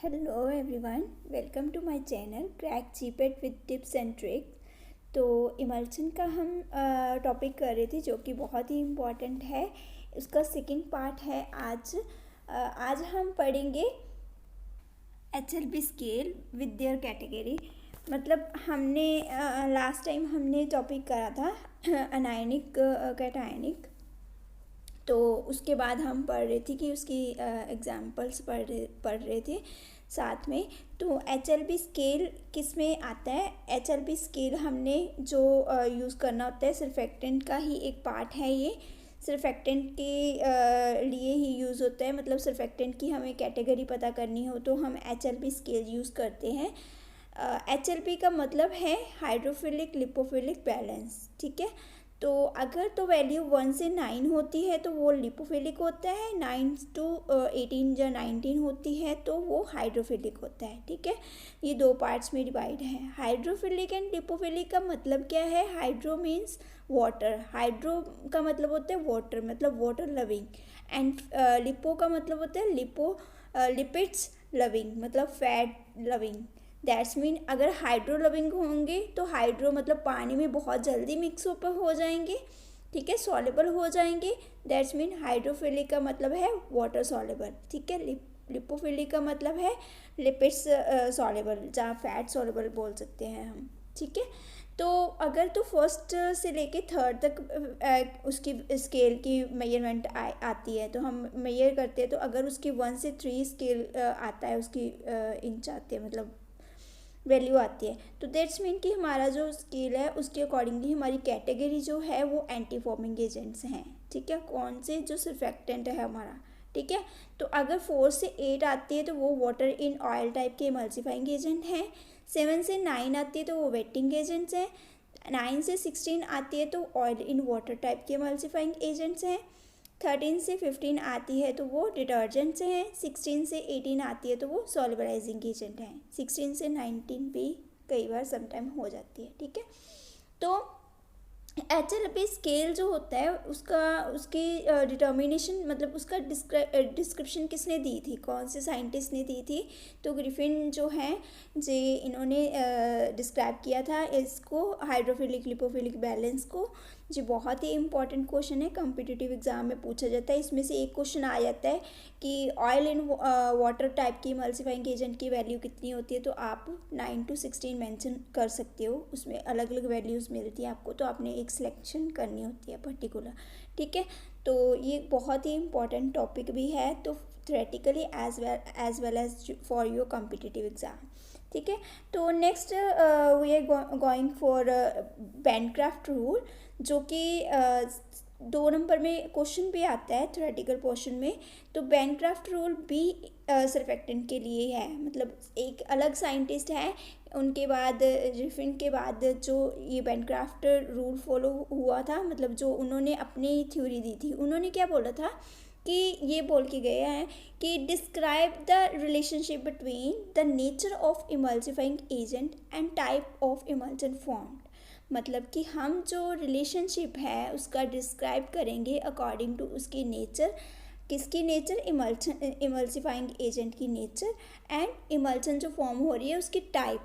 Hello everyone, welcome to my channel crack GPAT with tips and tricks. तो emulsion का हम topic कर रहे थे जो कि बहुत ही इम्पॉर्टेंट है। उसका सेकंड पार्ट है आज हम पढ़ेंगे HLB scale with their category. मतलब हमने लास्ट टाइम हमने टॉपिक करा था अनायनिक कैटायनिक। तो उसके बाद हम पढ़ रहे थे कि उसकी एग्जाम्पल्स पढ़ रहे थे साथ में। तो HLB स्केल किस में आता है? HLB स्केल हमने जो यूज़ करना होता है, सर्फेक्टेंट का ही एक पार्ट है ये। सर्फेक्टेंट के लिए ही यूज़ होता है। मतलब सर्फेक्टेंट की हमें कैटेगरी पता करनी हो तो हम HLB स्केल यूज़ करते हैं। HLB का मतलब है हाइड्रोफिलिक लिपोफिलिक बैलेंस। ठीक है, तो अगर तो वैल्यू 1 से 9 होती है तो वो लिपोफिलिक होता है, 9 to 18 या 19 होती है तो वो हाइड्रोफिलिक होता है। ठीक है, ये दो पार्ट्स में डिवाइड है। हाइड्रोफिलिक एंड लिपोफिलिक का मतलब क्या है? हाइड्रो मीन्स वाटर, हाइड्रो का मतलब होता है वाटर, मतलब वाटर लविंग। एंड लिपो का मतलब होता है लिपिड्स लविंग, मतलब फैट लविंग। दैट्स मीन अगर हाइड्रो लविंग होंगे तो हाइड्रो मतलब पानी में बहुत जल्दी मिक्स हो जाएंगे। ठीक है, सॉलेबल हो जाएंगे। दैट्स मीन हाइड्रोफिलिक का मतलब है वाटर सॉलेबल। ठीक है, लिपोफिलिक का मतलब है लिपिड्स सॉलेबल, जहाँ फैट सॉलेबल बोल सकते हैं हम। ठीक है, तो अगर तो फर्स्ट से लेके थर्ड तक उसकी स्केल की मेजरमेंट आती है तो हम मेजर करते हैं। तो अगर उसकी 1 से 3 स्केल आता है, उसकी इंच आती है, मतलब वैल्यू आती है, तो दैट्स मीन कि हमारा जो स्केल है उसके अकॉर्डिंगली हमारी कैटेगरी जो है वो एंटी फॉर्मिंग एजेंट्स हैं। ठीक है, कौन से? जो सर्फेक्टेंट है हमारा। ठीक है, तो अगर 4 से 8 आती है तो वो वाटर इन ऑयल टाइप के इमल्सिफाइंग एजेंट हैं। 7 से 9 आती है तो वो वेटिंग एजेंट्स हैं। 9 से 16 आती है तो ऑयल इन वाटर टाइप के इमल्सिफाइंग एजेंट्स हैं। 13 से 15 आती है तो वो डिटर्जेंट्स हैं। 16 से 18 आती है तो वो सॉल्युबलाइजिंग एजेंट हैं। 16 से 19 भी कई बार समटाइम हो जाती है। ठीक है, तो HLB स्केल जो होता है उसकी डिटर्मिनेशन, मतलब उसका डिस्क्रिप्शन किसने दी थी, कौन से साइंटिस्ट ने दी थी? तो ग्रिफिन जो हैं जे इन्होंने डिस्क्राइब किया था इसको, हाइड्रोफिलिक लिपोफिलिक बैलेंस को। जी बहुत ही इंपॉर्टेंट क्वेश्चन है, कॉम्पिटिटिव एग्जाम में पूछा जाता है। इसमें से एक क्वेश्चन आ जाता है कि ऑयल इन वाटर टाइप की इमल्सिफाइंग एजेंट की वैल्यू कितनी होती है, तो आप 9 to 16 मेंशन कर सकते हो। उसमें अलग अलग वैल्यूज़ मिलती हैं आपको, तो आपने एक सिलेक्शन करनी होती है पर्टिकुलर। ठीक है, तो ये बहुत ही इंपॉर्टेंट टॉपिक भी है, तो theoretically as well as for your competitive exam. ठीक है, तो next we are going for Bancroft rule, जो कि 2 नंबर में क्वेश्चन भी आता है थ्योरेटिकल पोर्शन में। तो बैनक्राफ्ट रूल भी सर्फेक्टेंट के लिए है। मतलब एक अलग साइंटिस्ट है, उनके बाद ग्रिफिन के बाद जो ये बैनक्राफ्ट रूल फॉलो हुआ था, मतलब जो उन्होंने अपनी थ्योरी दी थी, उन्होंने क्या बोला था कि ये बोल के गए हैं कि describe the relationship between the nature of emulsifying agent and type of emulsion formed. मतलब कि हम जो रिलेशनशिप है उसका डिस्क्राइब करेंगे अकॉर्डिंग टू उसकी नेचर। किसकी नेचर? इमल्सिफाइंग एजेंट की नेचर, एंड इमल्सन जो फॉर्म हो रही है उसकी टाइप।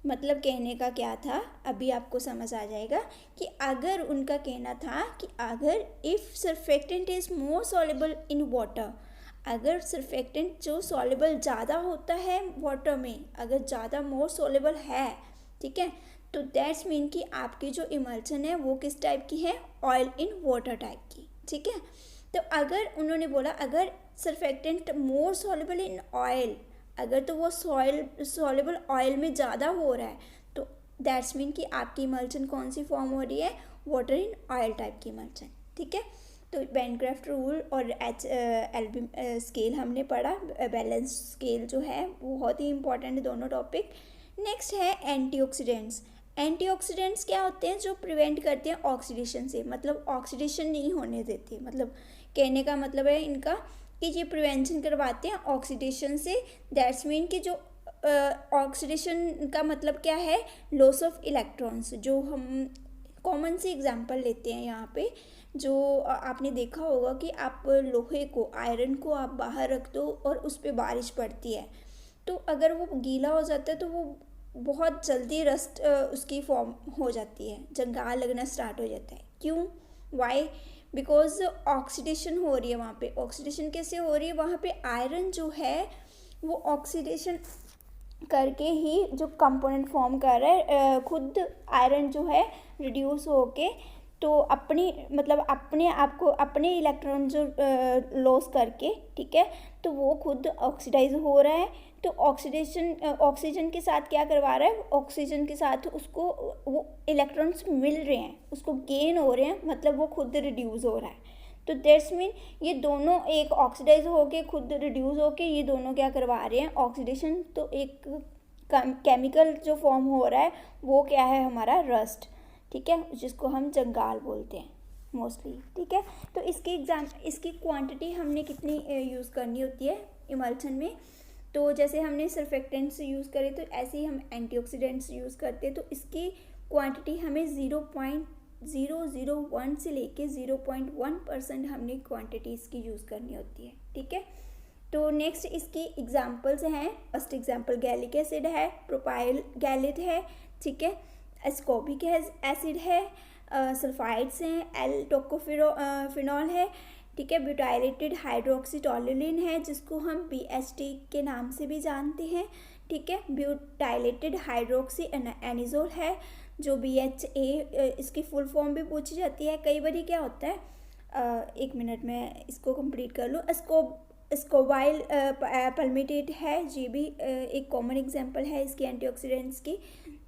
मतलब कहने का क्या था, अभी आपको समझ आ जाएगा कि अगर उनका कहना था कि अगर if surfactant is more soluble in water, अगर सर्फेक्टेंट जो सॉल्युबल ज़्यादा होता है वाटर में, अगर ज़्यादा मोर सॉल्युबल है, ठीक है, तो दैट्स मीन कि आपकी जो इमल्सन है वो किस टाइप की है? ऑयल इन वाटर टाइप की। ठीक है, तो अगर उन्होंने बोला अगर surfactant more soluble in oil, अगर तो वो सॉल्युबल ऑयल में ज़्यादा हो रहा है, तो दैट्स मीन कि आपकी इमल्सन कौन सी फॉर्म हो रही है? वाटर इन ऑयल टाइप की इमल्सन। ठीक है, तो बैनक्राफ्ट रूल और HLB स्केल हमने पढ़ा। बैलेंस स्केल जो है बहुत ही इंपॉर्टेंट है दोनों टॉपिक। नेक्स्ट है एंटीऑक्सीडेंट्स। एंटीऑक्सीडेंट्स क्या होते हैं? जो प्रिवेंट करते हैं ऑक्सीडेशन से, मतलब ऑक्सीडेशन नहीं होने देते। मतलब कहने का मतलब है इनका कि ये प्रिवेंशन करवाते हैं ऑक्सीडेशन से। दैट्स मीन कि जो ऑक्सीडेशन का मतलब क्या है? Loss of electrons. जो हम कॉमन सी एग्जांपल लेते हैं यहाँ पे, जो आपने देखा होगा कि आप लोहे को, आयरन को आप बाहर रख दो और उस पर बारिश पड़ती है, तो अगर वो गीला हो जाता है तो वो बहुत जल्दी रस्ट उसकी फॉर्म हो जाती है, जंगाल लगना स्टार्ट हो जाता है। क्यों? वाई? बिकॉज ऑक्सीडेशन हो रही है वहाँ पे। ऑक्सीडेशन कैसे हो रही है? वहाँ पे आयरन जो है वो ऑक्सीडेशन करके ही जो कंपोनेंट फॉर्म कर रहा है, खुद आयरन जो है रिड्यूस होके तो अपनी मतलब अपने आप को अपने इलेक्ट्रॉन जो लॉस करके, ठीक है, तो वो खुद ऑक्सीडाइज हो रहा है। तो ऑक्सीडेशन ऑक्सीजन के साथ क्या करवा रहा है? ऑक्सीजन के साथ उसको वो इलेक्ट्रॉन्स मिल रहे हैं, उसको गेन हो रहे हैं, मतलब वो खुद रिड्यूस हो रहा है। तो दैट्स मीन ये दोनों एक ऑक्सीडाइज होके खुद रिड्यूस होके ये दोनों क्या करवा रहे हैं? ऑक्सीडेशन। तो एक केमिकल जो फॉर्म हो रहा है वो क्या है? हमारा रस्ट, ठीक है, जिसको हम जंगाल बोलते हैं मोस्टली, ठीक है। तो इसकी क्वांटिटी हमने कितनी यूज़ करनी होती है इमल्शन में? तो जैसे हमने सर्फेक्टेंट्स यूज़ करे तो ऐसे ही हम एंटीऑक्सीडेंट्स यूज़ करते हैं। तो इसकी क्वांटिटी हमें 0.001 से लेके 0.1% हमने क्वांटिटी इसकी यूज़ करनी होती है, ठीक है। तो नेक्स्ट इसकी एग्जांपल्स हैं। फर्स्ट एग्जांपल गैलिक एसिड है, प्रोपाइल गैलेट है, ठीक है, एस्कॉर्बिक एसिड है, सल्फाइड्स हैं, एल टोकोफिनॉल है, ठीक है, ब्यूटाइलेटेड हाइड्रोक्सीटोलुलिन है जिसको हम BHT के नाम से भी जानते हैं, ठीक है, ब्यूटाइलेटेड हाइड्रोक्सी एनिजोल है जो BHA, इसकी फुल फॉर्म भी पूछी जाती है कई बार। क्या होता है, एक मिनट में इसको कंप्लीट कर लूँ। स्कोबाइल पल्मिटेट है, ये भी एक कॉमन एग्जांपल है इसकी एंटीऑक्सीडेंट्स की।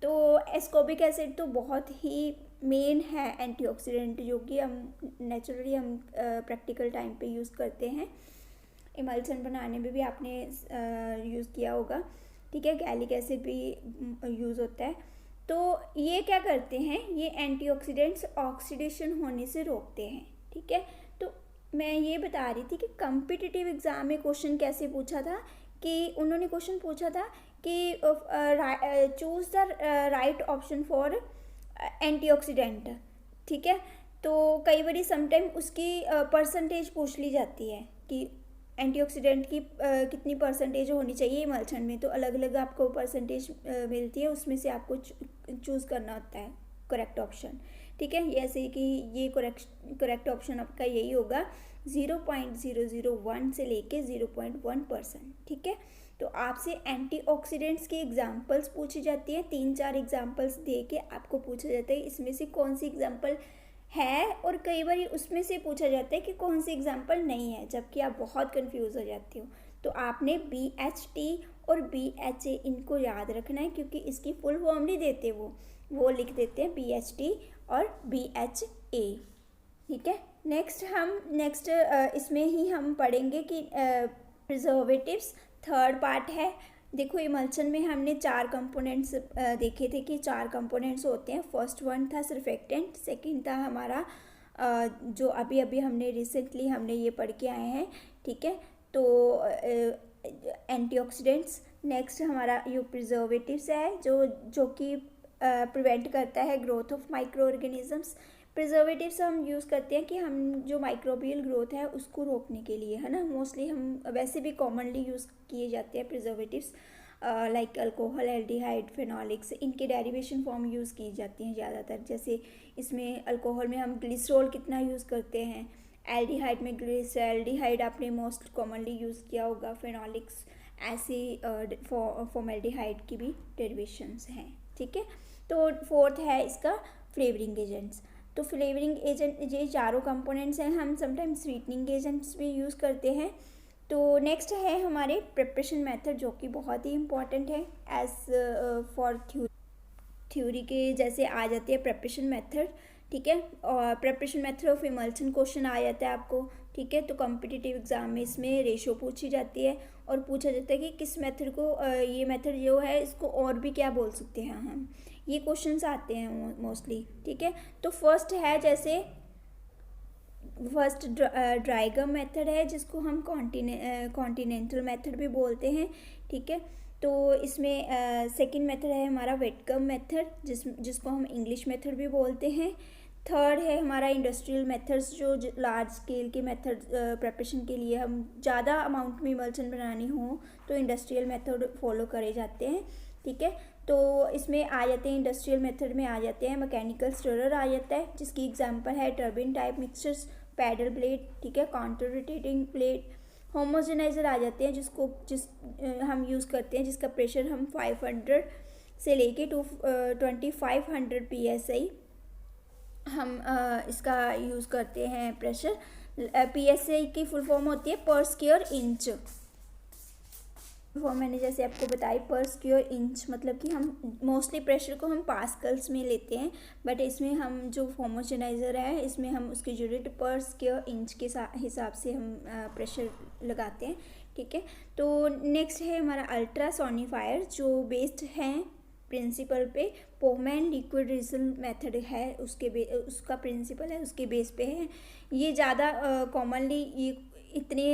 तो एस्कॉर्बिक एसिड तो बहुत ही मेन है एंटीऑक्सीडेंट, जो कि हम नेचुरली हम प्रैक्टिकल टाइम पे यूज़ करते हैं। इमल्शन बनाने में भी आपने यूज़ किया होगा, ठीक है। गैलिक एसिड भी यूज़ होता है। तो ये क्या करते हैं? ये एंटीऑक्सीडेंट्स ऑक्सीडेशन होने से रोकते हैं, ठीक है। तो मैं ये बता रही थी कि कॉम्पिटिटिव एग्ज़ाम में क्वेश्चन कैसे पूछा था, कि उन्होंने क्वेश्चन पूछा था कि choose the right option for antioxidant, ठीक है। तो कई बार समटाइम उसकी परसेंटेज पूछ ली जाती है कि एंटीऑक्सीडेंट की कितनी परसेंटेज होनी चाहिए इमल्शन में। तो अलग अलग आपको परसेंटेज मिलती है, उसमें से आपको चूज़ करना होता है करेक्ट ऑप्शन, ठीक है। जैसे कि ये करेक्ट ऑप्शन आपका यही होगा, 0.001 से लेके 0.1%, ठीक है। तो आपसे एंटीऑक्सीडेंट्स की एग्जांपल्स पूछी जाती है, 3-4 एग्जांपल्स दे के आपको पूछा जाता है इसमें से कौन सी एग्जांपल है, और कई बार उसमें से पूछा जाता है कि कौन सी एग्जांपल नहीं है, जबकि आप बहुत कंफ्यूज हो जाते हो। तो आपने BHT और BHA इनको याद रखना है, क्योंकि इसकी फुल फॉर्म नहीं देते वो लिख देते हैं BHT और BHA, ठीक है। नेक्स्ट इसमें ही हम पढ़ेंगे कि प्रिजर्वेटिव्स थर्ड पार्ट है। देखो इमल्शन में हमने 4 कंपोनेंट्स देखे थे कि 4 कंपोनेंट्स होते हैं। फर्स्ट वन था सर्फेक्टेंट, सेकंड था हमारा जो अभी हमने रिसेंटली हमने ये पढ़ के आए हैं, ठीक है, तो एंटीऑक्सीडेंट्स। नेक्स्ट हमारा ये प्रिजर्वेटिव्स है जो कि प्रिवेंट करता है growth of micro organisms. Preservatives हम यूज़ करते हैं कि हम जो माइक्रोबियल ग्रोथ है उसको रोकने के लिए, है ना। मोस्टली हम वैसे भी कॉमनली यूज़ किए जाते हैं preservatives, like alcohol, aldehyde, phenolics, इनके डेरिवेशन फॉर्म यूज़ की जाती हैं ज़्यादातर। जैसे इसमें अल्कोहल में हम ग्लिसरॉल कितना यूज़ करते हैं, एल्डिहाइड में ग्लिसरॉल्डिहाइड आपने मोस्ट कॉमनली यूज़ किया होगा, फेनोलिक्स, ऐसे फॉर्मेल्डिहाइड की भी डेरिवेशंस हैं, ठीक है। तो फोर्थ है इसका फ्लेवरिंग एजेंट्स। तो फ्लेवरिंग एजेंट ये चारों कंपोनेंट्स हैं, हम समटाइम्स स्वीटनिंग एजेंट्स भी यूज़ करते हैं। तो नेक्स्ट है हमारे प्रिपरेशन मेथड, जो कि बहुत ही इम्पॉर्टेंट है एज फॉर थ्योरी के जैसे आ जाते हैं प्रिपरेशन मेथड, ठीक है। और preparation method of emulsion question आ जाता है आपको, ठीक है। तो कॉम्पिटिटिव एग्जाम में इसमें रेशो पूछी जाती है और पूछा जाता है कि किस मेथड को ये मेथड जो है इसको और भी क्या बोल सकते हैं हम, ये क्वेश्चंस आते हैं मोस्टली, ठीक है। तो फर्स्ट है जैसे फर्स्ट ड्राई गम मेथड है जिसको हम कॉन्टिनेंटल मेथड भी बोलते हैं, ठीक है। तो इसमें सेकंड मेथड है हमारा वेट गम मेथड जिसको हम इंग्लिश मेथड भी बोलते हैं। थर्ड है हमारा इंडस्ट्रियल मेथड्स, जो लार्ज स्केल के मेथड प्रिपरेशन के लिए हम ज़्यादा अमाउंट में इमल्शन बनानी हो तो इंडस्ट्रियल मेथड फॉलो करे जाते हैं। ठीक है, तो इसमें आ जाते हैं, इंडस्ट्रियल मेथड में आ जाते हैं मैकेनिकल स्टरर आ जाता है, जिसकी एग्जांपल है turbine type mixtures, pedal blade, ठीक है, काउंटर रोटेटिंग ब्लेड। होमोजेनाइजर आ जाते हैं जिस हम यूज़ करते हैं, जिसका प्रेशर हम 500 से लेके 2500 PSI हम इसका यूज़ करते हैं प्रेशर। PSI की फुल फॉर्म होती है पर स्क्वायर इंच। वो मैंने जैसे आपको बताई पर स्क्वायर इंच, मतलब कि हम मोस्टली प्रेशर को हम पास्कल्स में लेते हैं, बट इसमें हम जो होमोजेनाइजर है इसमें हम उसकी यूनिट पर स्क्वायर इंच के हिसाब से हम प्रेशर लगाते हैं। ठीक है, तो नेक्स्ट है हमारा अल्ट्रासोनिफायर, जो बेस्ड हैं प्रिंसिपल पे पोहमैन लिक्विड रिजल मेथड है, उसका प्रिंसिपल है, उसके बेस पे है। ये ज़्यादा कॉमनली ये इतने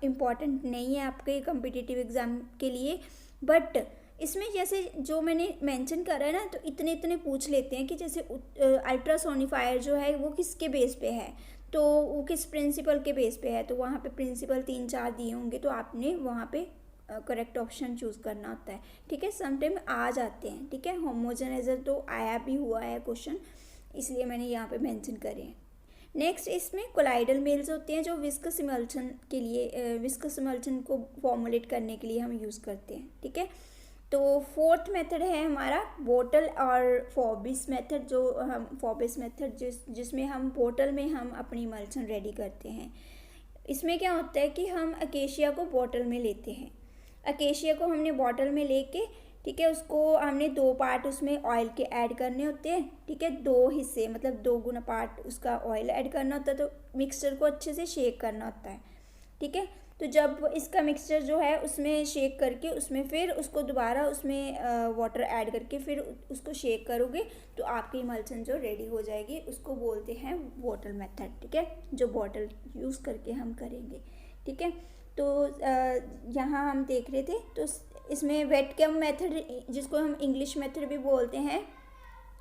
इम्पॉर्टेंट नहीं है आपके कम्पिटिटिव एग्ज़ाम के लिए, बट इसमें जैसे जो मैंने मेंशन करा है ना, तो इतने इतने पूछ लेते हैं कि जैसे अल्ट्रासोनिफायर जो है वो किसके बेस पे है, तो वो किस प्रिंसिपल के बेस पे है, तो वहाँ पे प्रिंसिपल 3-4 दिए होंगे, तो आपने वहाँ पे करेक्ट ऑप्शन चूज़ करना होता है। ठीक है, समटाइम आ जाते हैं। ठीक है, होमोजेनाइजर तो आया भी हुआ है क्वेश्चन, इसलिए मैंने यहाँ पे मेंशन करे हैं। नेक्स्ट इसमें कोलाइडल मेल्स होते हैं, जो विस्कस इमल्शन के लिए विस्कस इमल्शन को फॉर्मुलेट करने के लिए हम यूज़ करते हैं। ठीक है, तो फोर्थ मेथड है हमारा बोटल और फॉबिस मेथड, जो हम फॉबिस मेथड जिसमें हम बोटल में हम अपनी इमल्शन रेडी करते हैं। इसमें क्या होता है कि हम अकेशिया को बॉटल में लेते हैं, अकेशिया को हमने बॉटल में लेके, ठीक है, उसको हमने 2 पार्ट उसमें ऑयल के ऐड करने होते हैं। ठीक है, 2 हिस्से मतलब 2 गुना पार्ट उसका ऑयल ऐड करना होता है, तो मिक्सचर को अच्छे से शेक करना होता है। ठीक है, तो जब इसका मिक्सचर जो है उसमें शेक करके उसमें फिर उसको दोबारा उसमें वाटर ऐड करके फिर उसको शेक करोगे तो आपकी इमल्शन जो रेडी हो जाएगी, उसको बोलते हैं बॉटल मेथड। ठीक है, जो बॉटल यूज़ करके हम करेंगे। ठीक है, तो यहाँ हम देख रहे थे, तो इसमें वेट कम मेथड, जिसको हम इंग्लिश मेथड भी बोलते हैं,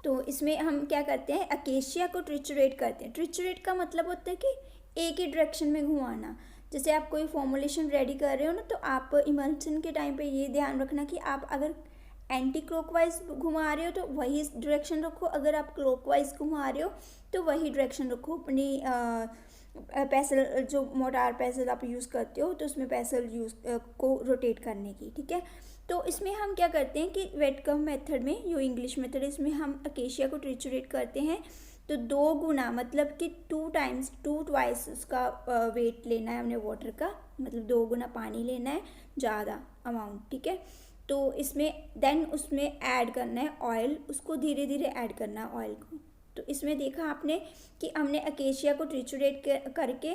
तो इसमें हम क्या करते हैं, अकेशिया को ट्रिचुरेट करते हैं। ट्रिचुरेट का मतलब होता है कि एक ही डायरेक्शन में घुमाना। जैसे आप कोई फॉर्मुलेशन रेडी कर रहे हो ना, तो आप इमल्शन के टाइम पे ये ध्यान रखना कि आप अगर एंटी क्लॉकवाइज घुमा रहे हो तो वही डायरेक्शन रखो, अगर आप क्लॉकवाइज घुमा रहे हो तो वही डायरेक्शन रखो। अपनी पैसल, जो मोटार पैसल आप यूज़ करते हो, तो उसमें पैसल को रोटेट करने की। ठीक है, तो इसमें हम क्या करते हैं कि वेट कम मेथड में, जो इंग्लिश मेथड है, इसमें हम अकेशिया को ट्रिचुरेट करते हैं, तो 2 गुना मतलब कि 2 ट्वाइस उसका वेट लेना है हमने वाटर का, मतलब 2 गुना पानी लेना है, ज़्यादा अमाउंट। ठीक है, तो इसमें देन उसमें ऐड करना है ऑयल, उसको धीरे धीरे ऐड करना है ऑयल को। तो इसमें देखा आपने कि हमने अकेशिया को ट्रिचुरेट करके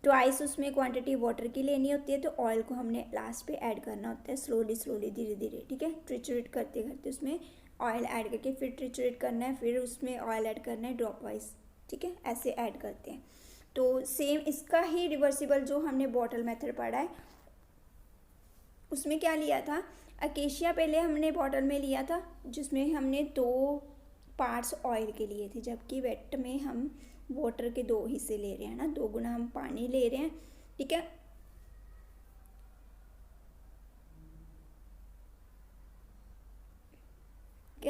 ट्वाइस उसमें क्वांटिटी वाटर की लेनी होती है, तो ऑयल को हमने लास्ट पे ऐड करना होता है, स्लोली धीरे धीरे। ठीक है, ट्रिचुरेट करते करते उसमें ऑयल ऐड करके फिर ट्रिचुरेट करना है, फिर उसमें ऑयल ऐड करना है ड्रॉप वाइज। ठीक है, ऐसे ऐड करते हैं। तो सेम इसका ही रिवर्सिबल जो हमने बॉटल मेथड पढ़ा है, उसमें क्या लिया था, अकेशिया पहले हमने बॉटल में लिया था, जिसमें हमने 2 पार्ट्स ऑयल के लिए थे, जबकि वेट में हम वाटर के 2 हिस्से ले रहे हैं ना, 2 गुना हम पानी ले रहे हैं। ठीक है,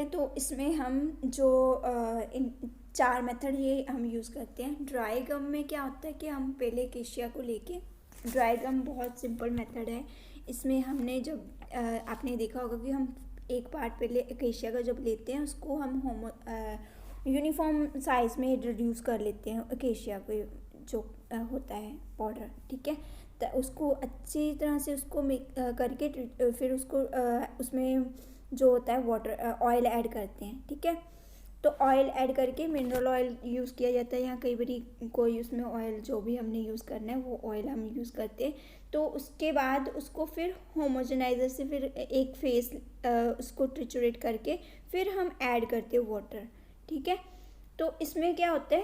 तो इसमें हम जो इन 4 मेथड ये हम यूज़ करते हैं। ड्राई गम में क्या होता है कि हम पहले अकेशिया को लेके, ड्राई गम बहुत सिंपल मेथड है, इसमें हमने जब आपने देखा होगा कि हम एक पार्ट पहले अकेशिया का जब लेते हैं, उसको हम यूनिफॉर्म साइज़ में रिड्यूस कर लेते हैं अकेशिया को, जो होता है पाउडर। ठीक है, तो उसको अच्छी तरह से उसको करके फिर उसको उसमें जो होता है वाटर ऑयल ऐड करते हैं। ठीक है, तो ऑयल ऐड करके मिनरल ऑयल यूज़ किया जाता है, या कई बारी कोई उसमें ऑयल जो भी हमने यूज़ करना है वो ऑयल हम यूज़ करते हैं। तो उसके बाद उसको फिर होमोजेनाइज़र से फिर एक फेस उसको ट्रिचुरेट करके फिर हम ऐड करते हैं वाटर। ठीक है, तो इसमें क्या होता है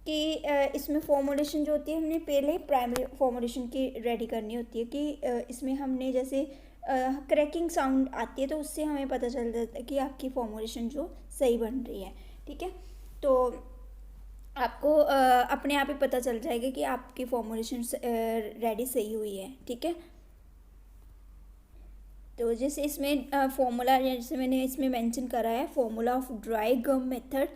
कि इसमें फॉर्मुलेशन जो होती है, हमने पहले प्राइमरी फॉर्मुलेशन की रेडी करनी होती है, कि इसमें हमने जैसे क्रैकिंग साउंड आती है, तो उससे हमें पता चल जाता है कि आपकी फॉर्मुलेशन जो सही बन रही है। ठीक है, तो आपको अपने आप ही पता चल जाएगा कि आपकी फॉर्मुलेशन रेडी सही हुई है। ठीक है, तो जैसे इसमें फॉर्मूला जैसे मैंने इसमें मेंशन करा है, formula of dry gum method.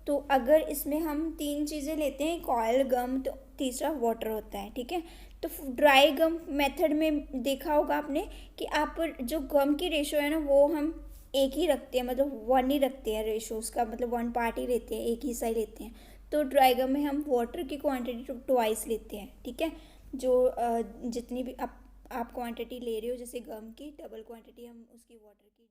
तो अगर इसमें हम तीन चीज़ें लेते हैं, एक ऑयल, गम, तो तीसरा वाटर होता है। ठीक है, तो ड्राई गम मेथड में देखा होगा आपने कि आप जो गम की रेशो है ना वो हम एक ही रखते हैं, मतलब वन ही रखते हैं रेशो उसका, मतलब वन पार्ट ही लेते हैं, एक ही हिस्सा ही लेते हैं। तो ड्राई गम में हम वाटर की क्वांटिटी ट्वाइस लेते हैं। ठीक है, जो जितनी भी आप क्वांटिटी ले रहे हो जैसे गम की, डबल क्वांटिटी हम उसकी वाटर की